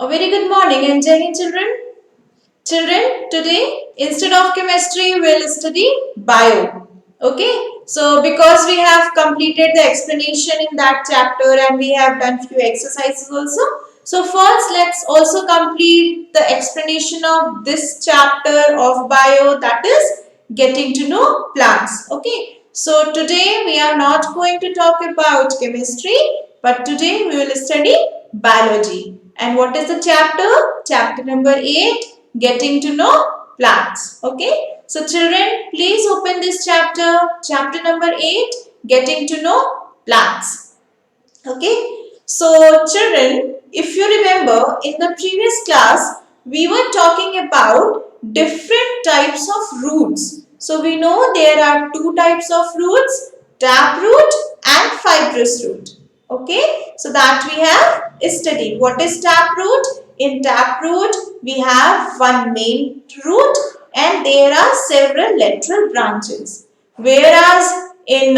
A very good morning and Jai Hind, children. Children, today instead of chemistry, we'll study bio. Okay, so because we have completed the explanation in that chapter and we have done few exercises also. So first, let's also complete the explanation of this chapter of bio, that is getting to know plants. Okay, so today we are not going to talk about chemistry, but today we will study biology. And what is the chapter? Chapter number 8, getting to know plants. Okay, so children, please open this chapter, chapter number 8, getting to know plants. Okay, so children, if you remember in the previous class, we were talking about different types of roots. So we know there are two types of roots, taproot and fibrous root. Okay, so that we have studied. What is taproot? In taproot, we have one main root and there are several lateral branches. Whereas in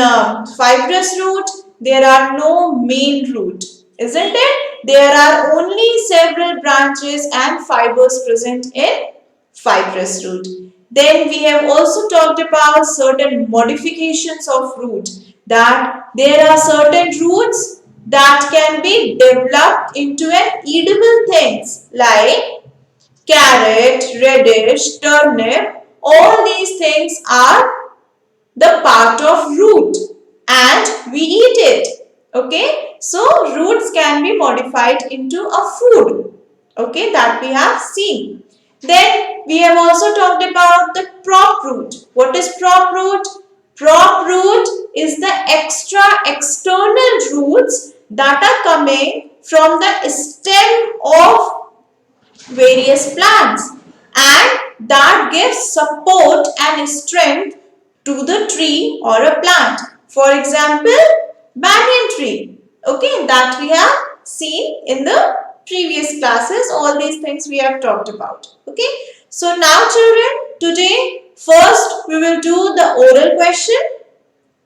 fibrous root, there are no main root, isn't it? There are only several branches and fibers present in fibrous root. Then we have also talked about certain modifications of root, that there are certain roots that can be developed into an edible things like carrot, radish, turnip. All these things are the part of root and we eat it. Okay, so roots can be modified into a food. Okay, that we have seen. Then we have also talked about the prop root. What is prop root? Prop root is the extra external roots that are coming from the stem of various plants and that gives support and strength to the tree or a plant. For example, banyan tree. Okay, that we have seen in the previous classes. All these things we have talked about. Okay, so now children, today first we will do the oral question.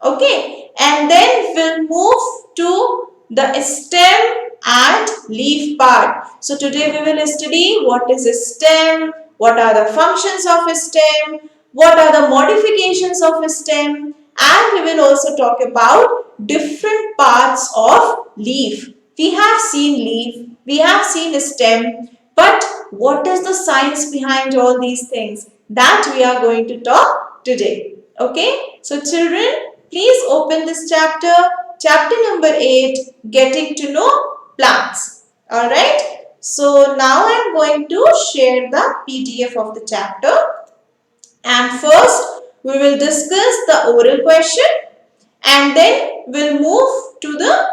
Okay, and then we'll move to the stem and leaf part. So today we will study what is a stem, what are the functions of a stem, what are the modifications of a stem, and we will also talk about different parts of leaf. We have seen leaf, we have seen a stem, but what is the science behind all these things? That we are going to talk today. Okay, so children, please open this chapter, chapter number 8, getting to know plants. Alright, so now I am going to share the PDF of the chapter. And first, we will discuss the oral question and then we'll move to the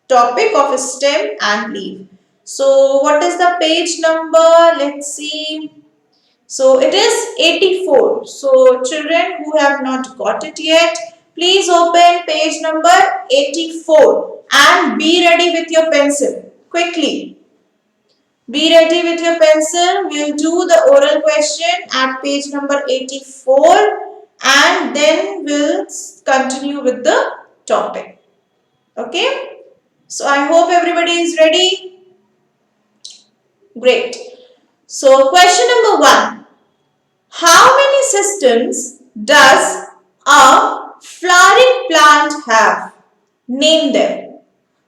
topic of stem and leaf. So, what is the page number? Let's see. So it is 84. So children who have not got it yet, please open page number 84 and be ready with your pencil. Quickly. Be ready with your pencil. We'll do the oral question at page number 84 and then we'll continue with the topic. Okay. So I hope everybody is ready. Great. So question number 1. How many systems does a flowering plant have? Name them.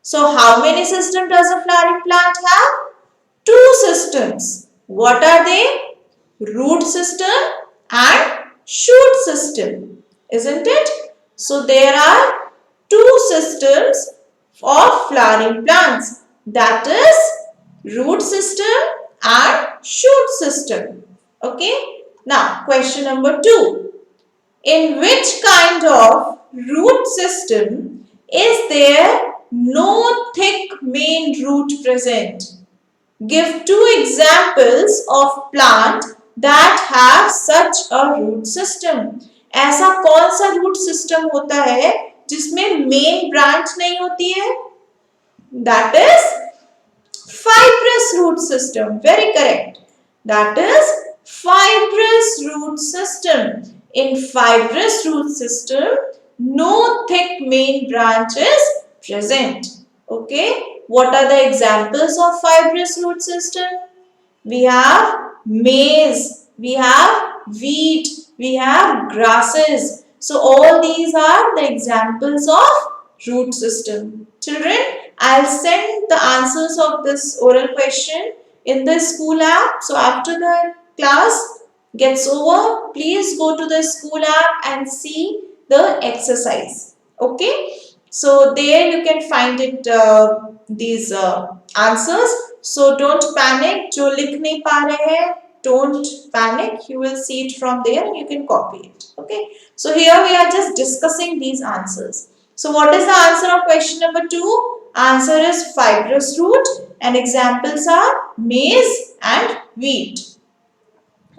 So how many systems does a flowering plant have? 2 systems. What are they? Root system and shoot system. Isn't it? So there are 2 systems of flowering plants. That is root system and shoot system. Okay. Now, question number 2. In which kind of root system is there no thick main root present? Give 2 examples of plant that have such a root system. ऐसा कौन सा root system होता है जिसमें main branch नहीं होती है? That is fibrous root system. Very correct. That is fibrous root system. In fibrous root system, no thick main branch is present. Okay. What are the examples of fibrous root system? We have maize, we have wheat, we have grasses. So all these are the examples of root system. Children, I'll send the answers of this oral question in the school app. So after the class gets over, please go to the school app and see the exercise. Okay. So there you can find it these answers. So don't panic. जो लिख नहीं पा रहे हैं, don't panic. You will see it from there and you can copy it. Okay. So here we are just discussing these answers. So what is the answer of question number 2? Answer is fibrous root and examples are maize and wheat.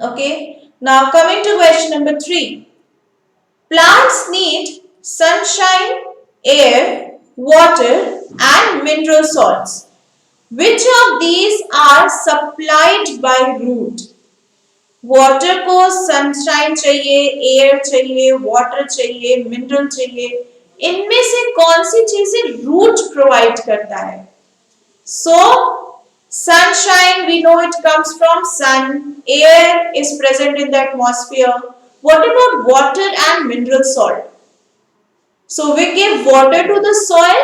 Okay. Now coming to question number 3. Plants need sunshine, air, water and mineral salts. Which of these are supplied by root? Water को sunshine चाहिए, air चाहिए, water चाहिए, mineral चाहिए. इनमें से कौन सी चीजें root provide करता है? So sunshine, we know it comes from sun. Air is present in the atmosphere. What about water and mineral salt? So we give water to the soil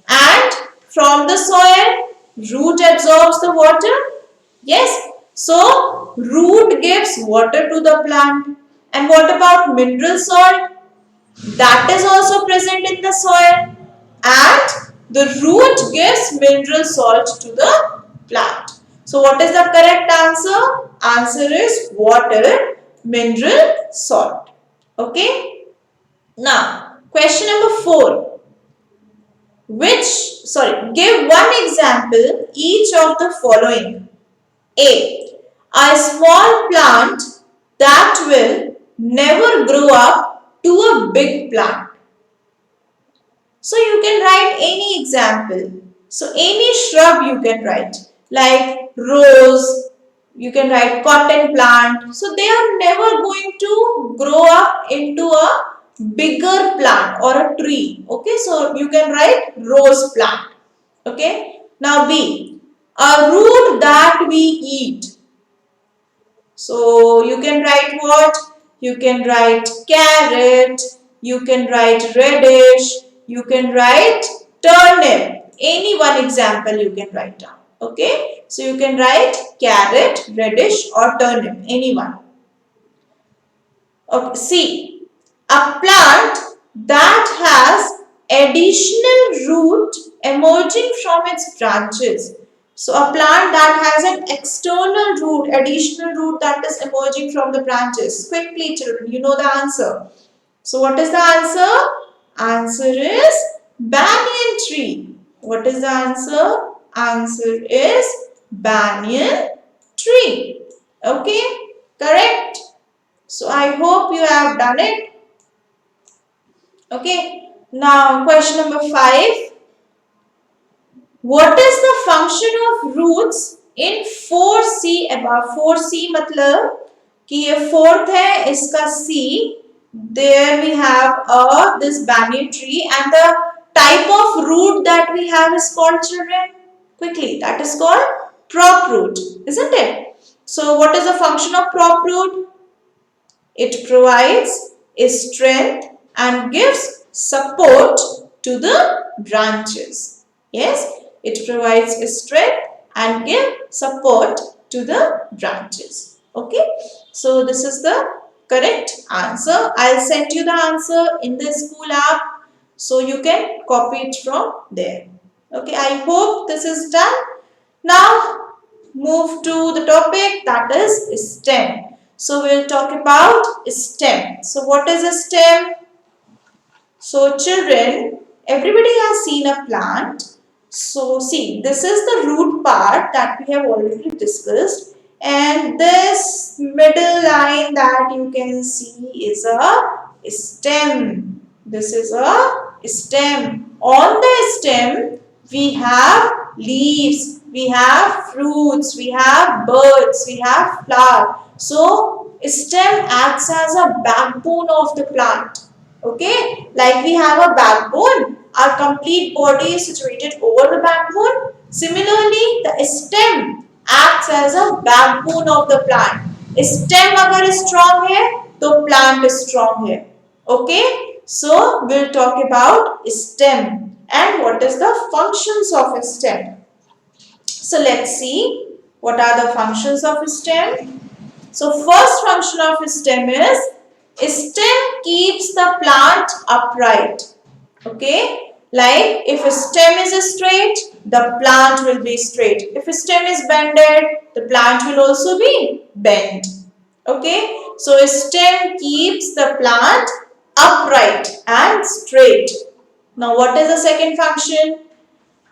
and from the soil root absorbs the water. Yes. So root gives water to the plant. And what about mineral salt? That is also present in the soil. And the root gives mineral salt to the plant. So what is the correct answer? Answer is water, mineral, salt. Okay. Now, question number 4. Give one example each of the following. A small plant that will never grow up to a big plant. So you can write any example. So any shrub you can write, like rose, you can write cotton plant. So they are never going to grow up into a bigger plant or a tree. Okay, so you can write rose plant. Okay, now B, a root that we eat. So you can write what? You can write carrot, you can write radish, you can write turnip. Any one example you can write down. Okay, so you can write carrot, radish or turnip, any one. Okay. C, a plant that has additional root emerging from its branches. So a plant that has an external root, additional root that is emerging from the branches. Quickly children, you know the answer. So what is the answer? Answer is banyan tree. What is the answer? Answer is banyan tree. Okay, correct. So I hope you have done it. Okay, now question number 5. What is the function of roots in 4C above? 4C मतलब कि ये fourth है, इसका C. There we have this banyan tree and the type of root that we have is called, children, quickly, that is called prop root, isn't it? So what is the function of prop root? It provides a strength and gives support to the branches. Yes, it provides a strength and gives support to the branches. Okay, so this is the correct answer. I'll send you the answer in the school app so you can copy it from there. Okay, I hope this is done. Now move to the topic, that is STEM. So we'll talk about STEM. So what is a STEM? So children, everybody has seen a plant. So see, this is the root part that we have already discussed, and this middle line that you can see is a stem. This is a stem. On the stem we have leaves, we have fruits, we have birds, we have flower. So stem acts as a backbone of the plant. Okay, like we have a backbone, our complete body is situated over the backbone. Similarly, the stem acts as a backbone of the plant. Stem अगर strong है, तो plant is strong है. Okay, so we'll talk about stem and what is the functions of a stem. So let's see what are the functions of a stem. So first function of a stem is stem keeps the plant upright. Okay, like if a stem is straight, the plant will be straight. If a stem is bended, the plant will also be bent. Okay, so a stem keeps the plant upright and straight. Now what is the second function?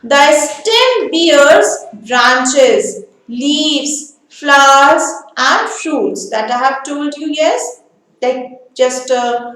The stem bears branches, leaves, flowers and fruits that I have told you, yes, like just a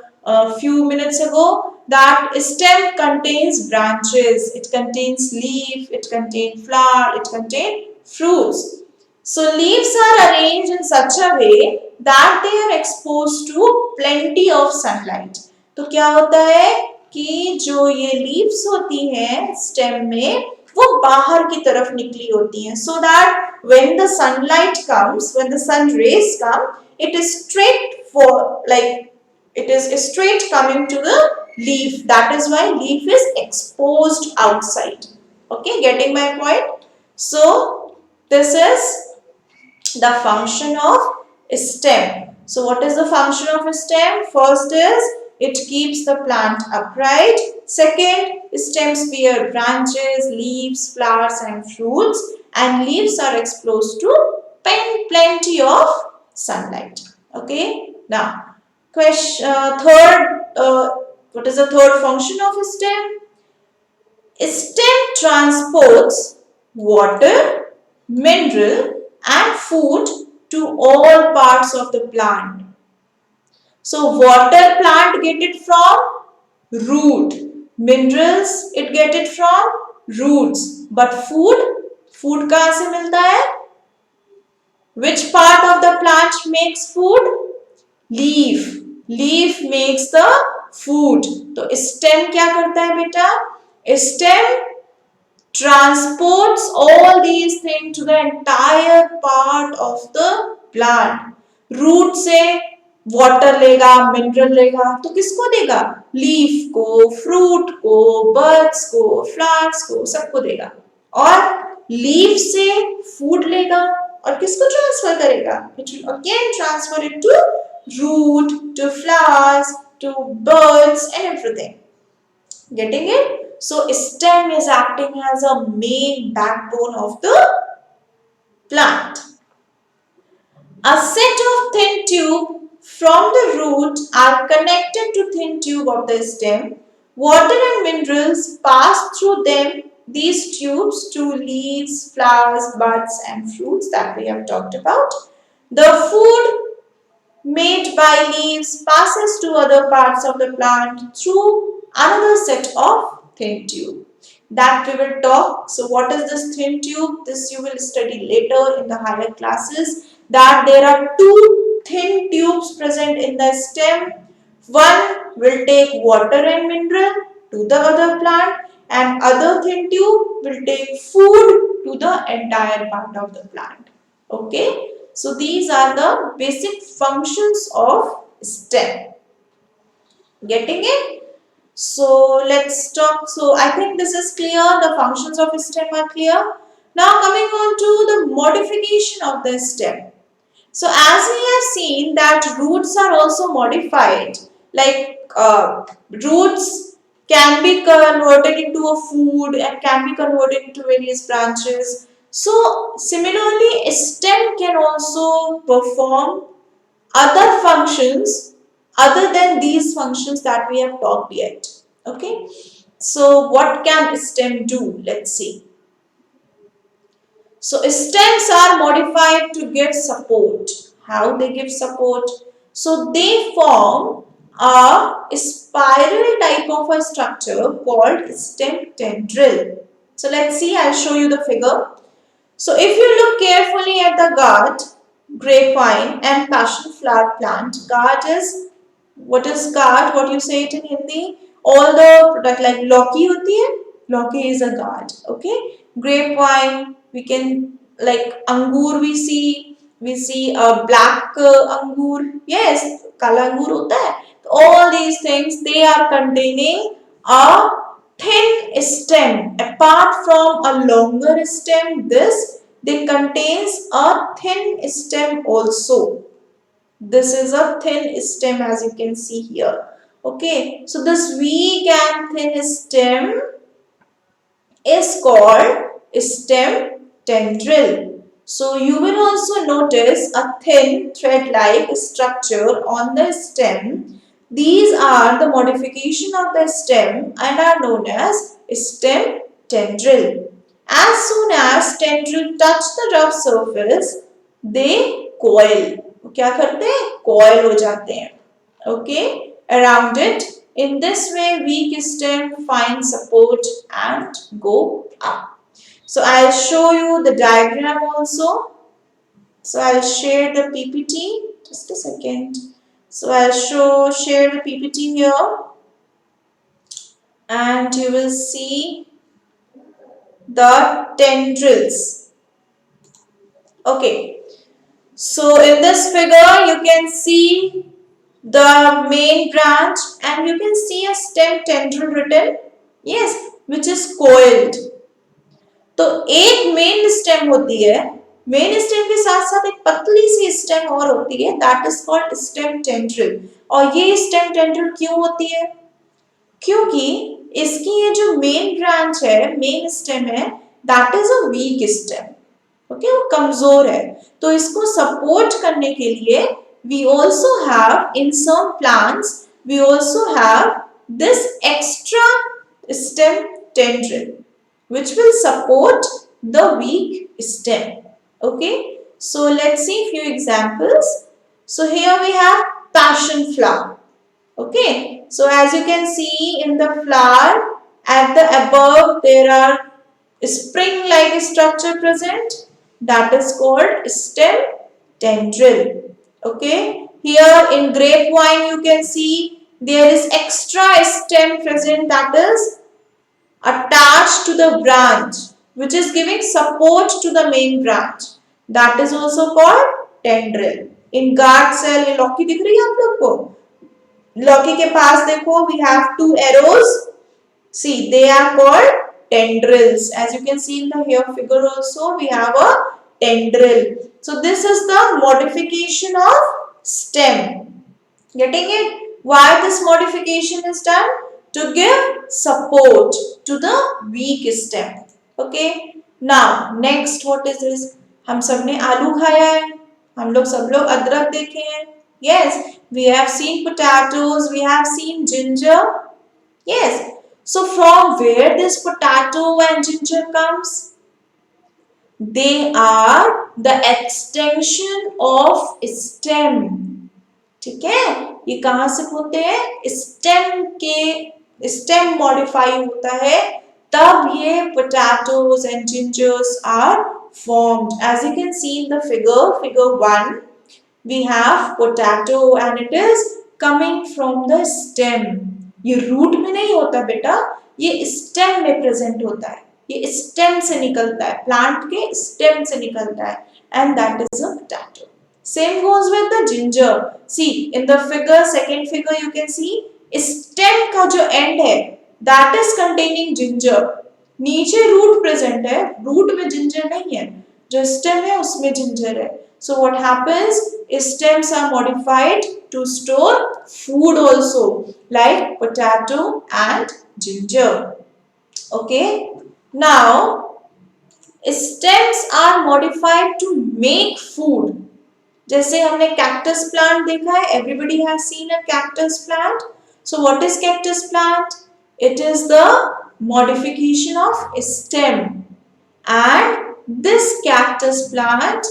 few minutes ago, that stem contains branches, it contains leaf, it contains flower, it contains fruits. So leaves are arranged in such a way that they are exposed to plenty of sunlight. तो क्या होता है कि जो ये leaves होती हैं stem में वो बाहर की तरफ निकली होती हैं, so that when the sunlight comes, when the sun rays come, it is straight for like it is straight coming to the leaf. That is why leaf is exposed outside. Okay, getting my point? So this is the function of stem. So what is the function of a stem? First is it keeps the plant upright. Second, stems bear branches, leaves, flowers and fruits, and leaves are exposed to plenty of sunlight. Okay. Now, third, what is the third function of a stem? A stem transports water, mineral and food to all parts of the plant. So water plant get it from root, minerals it get it from roots, but food कहाँ से मिलता है? Which part of the plant makes food? Leaf. Leaf makes the food. तो stem क्या करता है बेटा? Stem transports all these things to the entire part of the plant. Root से वाटर लेगा, मिनरल लेगा, तो किसको देगा? लीफ को, फ्रूट को, बर्ड्स को, फ्लावर्स को, सबको देगा. और लीफ से फूड लेगा और किसको ट्रांसफर करेगा? It will again transfer it to root, to flowers, to birds and everything. Getting it? So stem is acting as a main backbone of the plant. A set of thin tube from the root are connected to thin tube of the stem. Water and minerals pass through them, these tubes, to leaves, flowers, buds and fruits that we have talked about. The food made by leaves passes to other parts of the plant through another set of thin tube. That we will talk. So what is this thin tube? This you will study later in the higher classes. That there are two thin tubes present in the stem. One will take water and mineral to the other plant and other thin tube will take food to the entire part of the plant. Okay. So these are the basic functions of stem. Getting it? So let's talk. So I think this is clear. The functions of stem are clear. Now coming on to the modification of the stem. So as we have seen that roots are also modified. Like roots can be converted into a food and can be converted into various branches. So similarly, a stem can also perform other functions other than these functions that we have talked yet. Okay. So what can a stem do? Let's see. So stems are modified to give support. How they give support? So they form a spiral type of a structure called stem tendril. So let's see, I'll show you the figure. So if you look carefully at the gourd, grapevine and passion flower plant, gourd is, what is gourd? What you say it in Hindi? all the product like लौकी होती है, लौकी is a gourd. Okay, grapevine, we can like अंगूर we see a black अंगूर, yes, काला अंगूर होता है. All these things they are containing a thin stem. Apart from a longer stem, this they contains a thin stem also. This is a thin stem as you can see here. Okay, so this weak and thin stem is called stem tendril. So you will also notice a thin thread-like structure on the stem. These are the modification of the stem and are known as stem tendril. As soon as tendril touch the rough surface, they coil. क्या करते हैं? Coil हो जाते हैं. Okay, around it. In this way, weak stem finds support and go up. So I'll show you the diagram also. So I'll share the PPT. Just a second. So I'll share the PPT here, and you will see the tendrils. Okay. So in this figure, you can see the main branch and you can see a stem tendril written, yes, which is coiled. तो एक main stem होती है, main stem के साथ साथ एक पतली सी stem और होती है, that is called stem tendril. और ये स्टेम टेंड्रिल क्यों होती है? क्योंकि इसकी ये जो मेन ब्रांच है, मेन स्टेम है, that is a week stem. Okay, वो कमजोर है. तो इसको सपोर्ट करने के लिए we also have in some plants we also have this extra stem tendril which will support the weak stem. Okay, so let's see few examples. So here we have passion flower. Okay, so as you can see in the flower at the above there are spring like structure present, that is called stem tendril. Okay, here in grapevine you can see there is extra stem present, that is attached to the branch which is giving support to the main branch, that is also called tendril. In guard cell, ये लौकी दिख रही है आप लोग को? लौकी के पास देखो we have two arrows. See, they are called tendrils. As you can see in the here figure also we have a tendril. So this is the modification of stem. Getting it? Why this modification is done? To give support to the weak stem. Okay. Now next what is this? हम सब ने आलू खाया है, हम लोग सब लोग अदरक देखे हैं. Yes, we have seen potatoes, we have seen ginger. Yes. So from where this potato and ginger comes? They are the extension of stem. ठीक है, ये कहां से होते हैं? स्टेम के स्टेम मॉडिफाई होता है तब ये potatoes and gingers are formed. As you can see in the figure 1, we have potato and it is coming from the stem. ये रूट में नहीं होता बेटा, ये स्टेम में प्रेजेंट होता है, ये स्टेम से निकलता है, प्लांट के स्टेम से निकलता है, and that is a potato. Same goes with the ginger. See in the figure, second figure you can see stem का जो end है that is containing ginger. नीचे रूट प्रेजेंट है, रूट में जिंजर नहीं है, जो स्टेम है उसमें जिंजर है. So what happens? Stems are modified to store food also, like potato and ginger. Okay. Now stems are modified to make food. जैसे हमने cactus plant देखा है, everybody has seen a cactus plant. So what is cactus plant? It is the modification of stem, and this cactus plant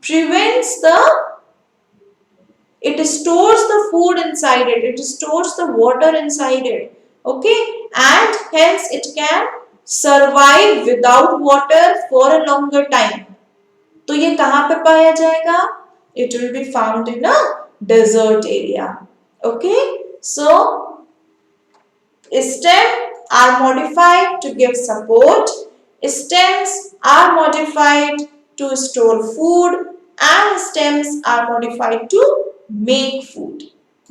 prevents it stores the food inside it, it stores the water inside it. Okay, and hence it can survive without water for a longer time. तो ये कहां पे पाया जाएगा? It will be found in a desert area. Okay, so Stem are modified to give support. Stems are modified to store food and stems are modified to make food.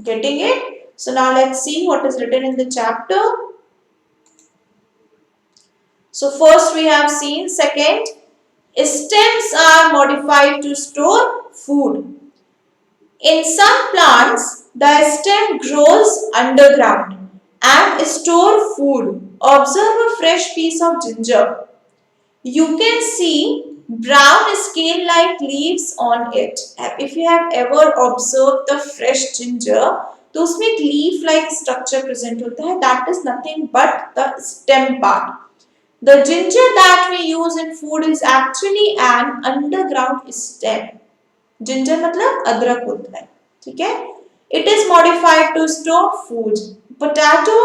Getting it? So now let's see what is written in the chapter. So first we have seen, second, stems are modified to store food. In some plants, the stem grows underground and store food. Observe a fresh piece of ginger. You can see brown scale-like leaves on it. If you have ever observed the fresh ginger, तो उसमें एक leaf-like structure present होता है. That is nothing but the stem part. The ginger that we use in food is actually an underground stem. Ginger मतलब अदरक होता है, ठीक है? It is modified to store food. Potato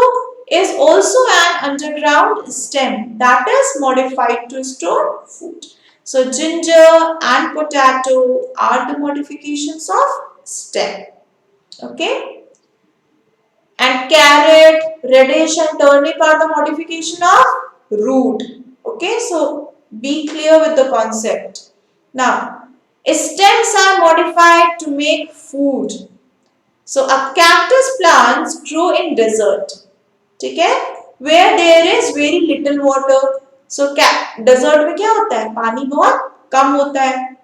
is also an underground stem that is modified to store food. So ginger and potato are the modifications of stem. Okay? And carrot, radish and turnip are the modification of root. Okay? So be clear with the concept. Now, stems are modified to make food. So a cactus plants grow in desert. ठीक है? Where there is very little water. So desert में क्या होता है? पानी बहुत कम होता है.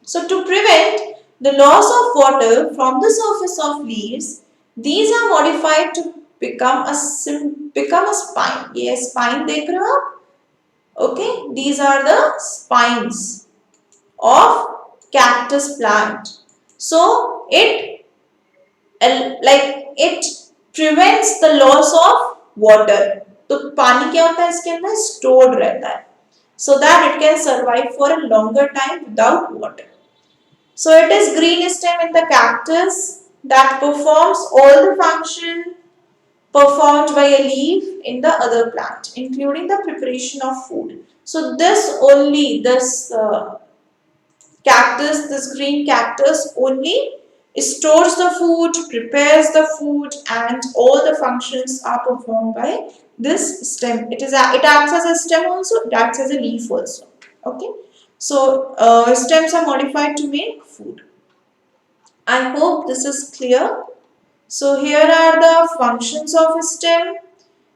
So to prevent the loss of water from the surface of leaves, these are modified to become a spine. ये spine देख रहे हो आप? Okay, these are the spines of cactus plant. So it prevents the loss of water. तो पानी क्या होता है इसके अंदर? Stored रहता है, so that it can survive for a longer time without water. So it is green stem in the cactus that performs all the function performed by a leaf in the other plant, including the preparation of food. So this green cactus only stores the food, prepares the food, and all the functions are performed by this stem. It acts as a stem also, it acts as a leaf also. Okay. So stems are modified to make food. I hope this is clear. So here are the functions of a stem.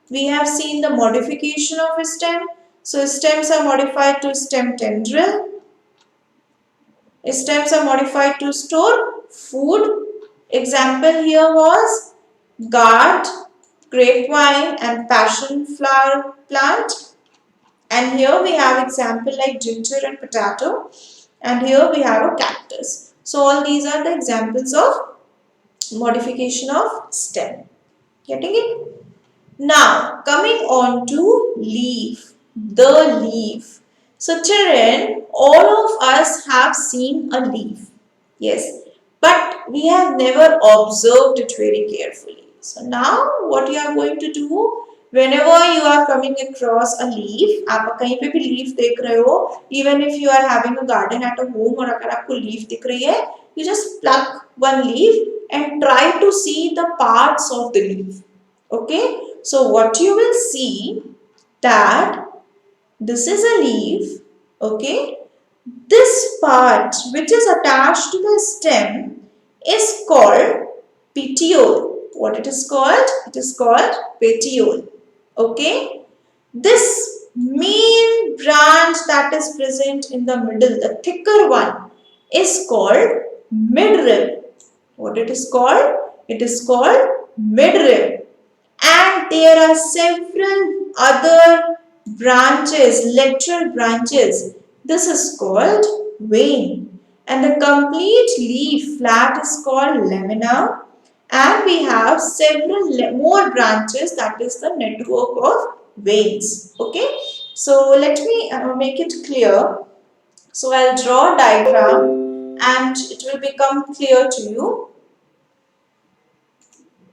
We have seen the modification of a stem. So stems are modified to stem tendril. Stems are modified to store food. Example here was gourd, grapevine and passion flower plant. And here we have example like ginger and potato. And here we have a cactus. So all these are the examples of modification of stem. Getting it? Now coming on to leaf. The leaf. So children, all of us have seen a leaf. Yes. But we have never observed it very carefully. So now what you are going to do, whenever you are coming across a leaf, आप कहीं पे भी leaf देख रहे हो, even if you are having a garden at a home और अगर आपको leaf दिख रही है, you just pluck one leaf and try to see the parts of the leaf. Okay, so what you will see that this is a leaf. Okay, this part which is attached to the stem is called petiole. What it is called? It is called petiole. Okay, this main branch that is present in the middle, the thicker one, is called midrib. What it is called? It is called midrib. And there are several other branches, lateral branches. This is called vein. And the complete leaf flat is called lamina. And we have several more branches, that is the network of veins. Okay. So let me make it clear. So I'll draw a diagram and it will become clear to you.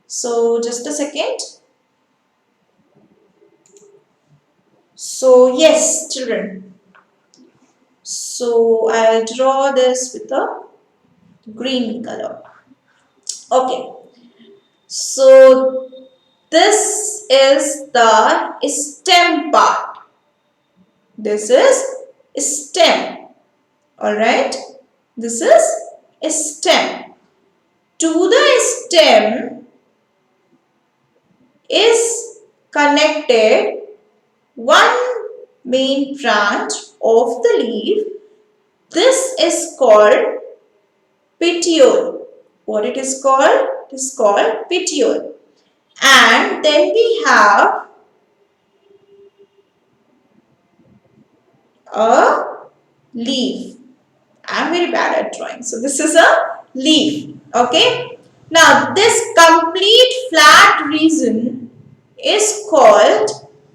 So just a second. So yes, children. So I'll draw this with a green color. Okay. So this is the stem part. This is stem. Alright. This is stem. To the stem is connected one main branch of the leaf. This is called petiole. What it is called? It is called petiole. And then we have a leaf. I am very bad at drawing. So this is a leaf. Okay. Now this complete flat region is called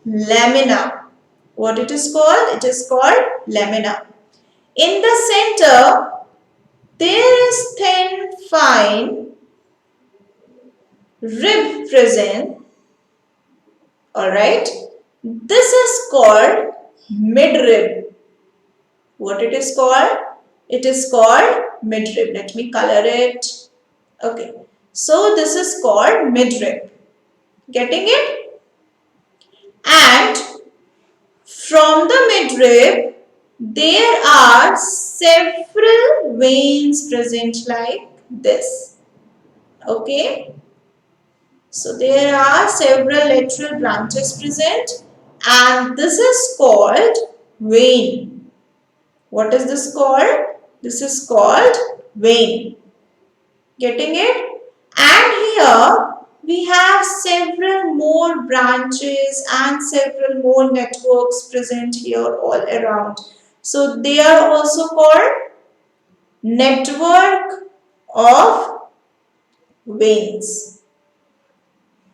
lamina. What it is called? It is called lamina. In the center, there is thin, fine rib present. Alright. This is called midrib. What it is called? It is called midrib. Let me color it. Okay. So this is called midrib. Getting it? And from the midrib, there are several veins present like this. Okay. So there are several lateral branches present and this is called vein. What is this called? This is called vein. Getting it? And here we have several more branches and several more networks present here all around. So they are also called network of veins.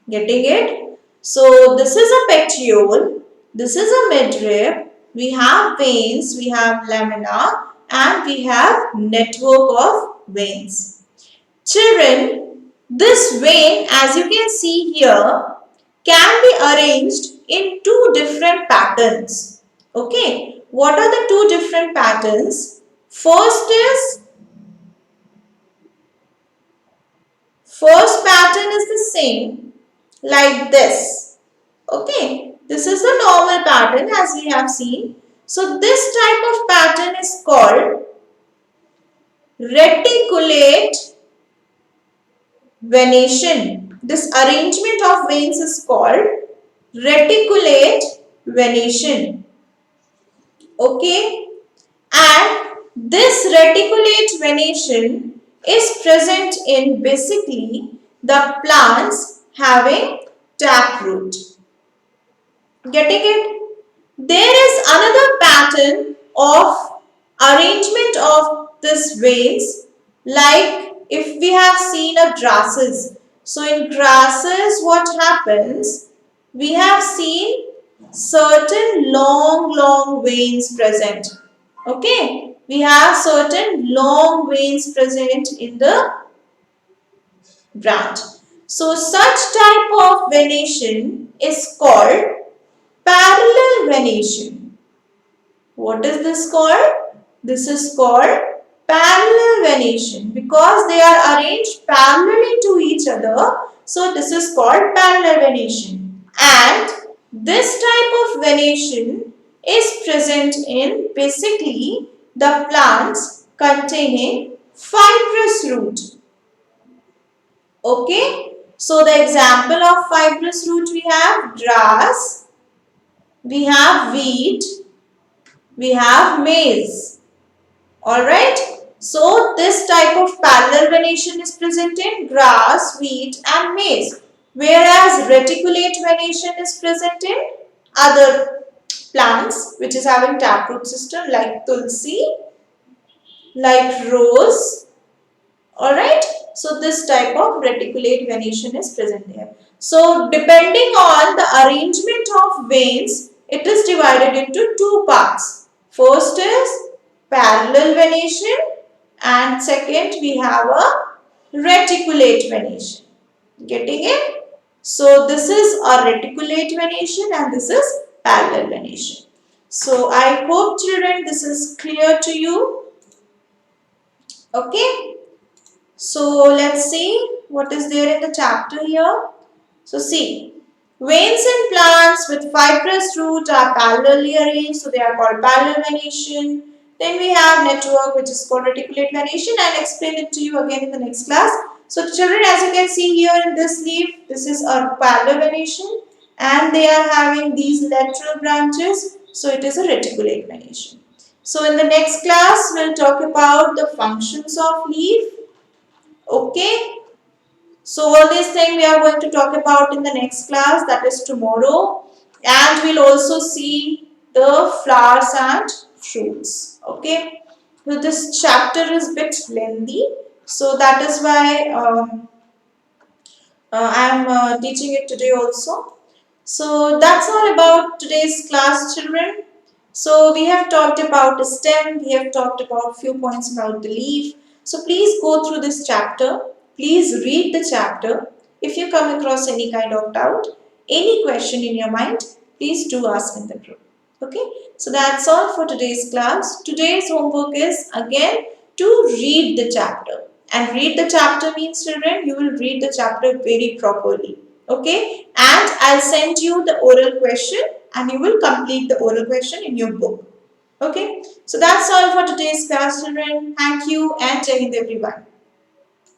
Getting it? So this is a petiole, this is a midrib, we have veins, we have lamina and we have network of veins. Children, this vein as you can see here can be arranged in two different patterns. Okay, what are the two different patterns? First pattern is the same like this. Okay, this is the normal pattern as we have seen. So this type of pattern is called reticulate venation. This arrangement of veins is called reticulate venation. Okay, and this reticulate venation is present in basically the plants having taproot. Getting it? There is another pattern of arrangement of this veins like if we have seen a grasses. So in grasses what happens? We have seen certain long veins present. Okay. We have certain long veins present in the branch. So such type of venation is called parallel venation. What is this called? This is called parallel venation because they are arranged parallelly to each other. So this is called parallel venation. And this type of venation is present in basically the plants containing fibrous root. Okay. So the example of fibrous root we have grass, we have wheat, we have maize. Alright. So this type of parallel venation is present in grass, wheat and maize. Whereas reticulate venation is present in other plants which is having taproot system like tulsi, like rose. Alright. So this type of reticulate venation is present there. So depending on the arrangement of veins, it is divided into two parts. First is parallel venation and second we have a reticulate venation. Getting it? So this is a reticulate venation and this is parallel venation. So I hope children this is clear to you. Okay. So let's see what is there in the chapter here. So see, Veins in plants with fibrous root are parallelly arranged, so they are called parallel venation. Then we have network, which is called reticulate venation. I'll explain it to you again in the next class. So children, as you can see here in this leaf, this is a parallel venation and they are having these lateral branches, so it is a reticulate venation. So in the next class, we'll talk about the functions of leaf. Okay. So all these things we are going to talk about in the next class, that is tomorrow, and we'll also see the flowers and fruits. Okay. So this chapter is a bit lengthy, so that is why I am teaching it today also. So that's all about today's class, children. So we have talked about the stem, we have talked about few points about the leaf. So please go through this chapter. Please read the chapter. If you come across any kind of doubt, any question in your mind, please do ask in the group. Okay. So that's all for today's class. Today's homework is again to read the chapter. And read the chapter means, children, you will read the chapter very properly. Okay. And I'll send you the oral question and you will complete the oral question in your book. Okay. So that's all for today's class, children. Thank you and Jai Hind everyone.